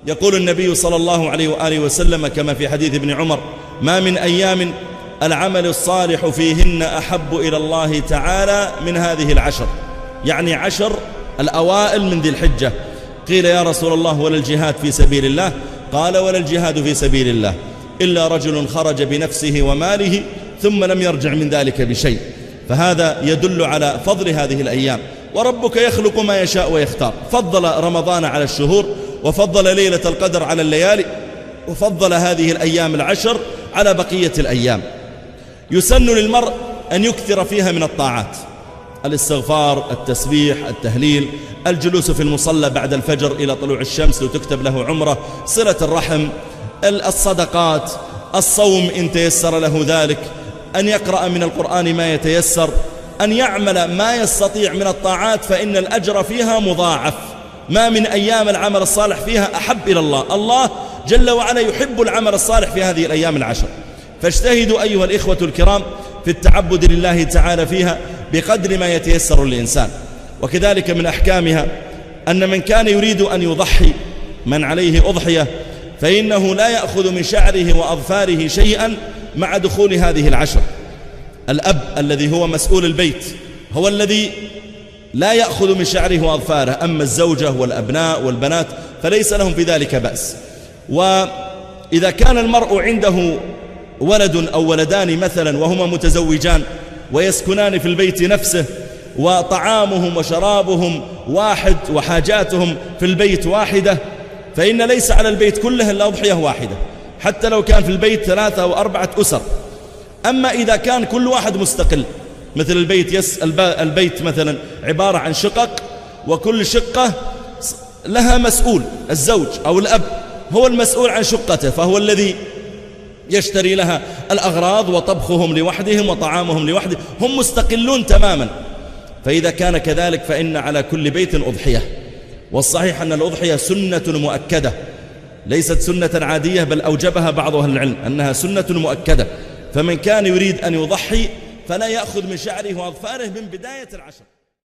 يقول النبي صلى الله عليه وآله وسلم كما في حديث ابن عمر: ما من أيام العمل الصالح فيهن أحب إلى الله تعالى من هذه العشر، يعني 10 الأوائل من ذي الحجة. قيل يا رسول الله ولا الجهاد في سبيل الله؟ قال: ولا الجهاد في سبيل الله إلا رجل خرج بنفسه وماله ثم لم يرجع من ذلك بشيء. فهذا يدل على فضل هذه الأيام. وربك يخلق ما يشاء ويختار، فضل رمضان على الشهور، وفضل ليلة القدر على الليالي، وفضل هذه الأيام العشر على بقية الأيام. يسن للمرء أن يكثر فيها من الطاعات: الاستغفار، التسبيح، التهليل، الجلوس في المصلى بعد الفجر إلى طلوع الشمس وتكتب له عمره، صلة الرحم، الصدقات، الصوم إن تيسر له ذلك، أن يقرأ من القرآن ما يتيسر، أن يعمل ما يستطيع من الطاعات، فإن الأجر فيها مضاعف. ما من أيام العمل الصالح فيها أحب إلى الله. الله جل وعلا يحب العمل الصالح في هذه الأيام العشر، فاجتهدوا أيها الإخوة الكرام في التعبد لله تعالى فيها بقدر ما يتيسر للإنسان. وكذلك من أحكامها أن من كان يريد أن يضحي، من عليه أضحية، فإنه لا يأخذ من شعره وأظفاره شيئا مع دخول هذه العشر. الأب الذي هو مسؤول البيت هو الذي لا يأخذ من شعره وأظفاره، أما الزوجة والأبناء والبنات فليس لهم في ذلك بأس. وإذا كان المرء عنده ولد أو ولدان مثلا وهما متزوجان ويسكنان في البيت نفسه، وطعامهم وشرابهم واحد وحاجاتهم في البيت واحدة، فإن ليس على البيت كله إلا أضحية واحدة، حتى لو كان في البيت 3 أو 4 أسر. أما إذا كان كل واحد مستقل، مثل البيت مثلا عبارة عن شقق، وكل شقة لها مسؤول، الزوج أو الأب هو المسؤول عن شقته، فهو الذي يشتري لها الأغراض وطبخهم لوحدهم وطعامهم لوحدهم، هم مستقلون تماما. فإذا كان كذلك فإن على كل بيت أضحية. والصحيح أن الأضحية سنة مؤكدة، ليست سنة عادية، بل أوجبها بعض أهل العلم أنها سنة مؤكدة. فمن كان يريد أن يضحي فلا يأخذ من شعره وأظفاره من بداية العشر.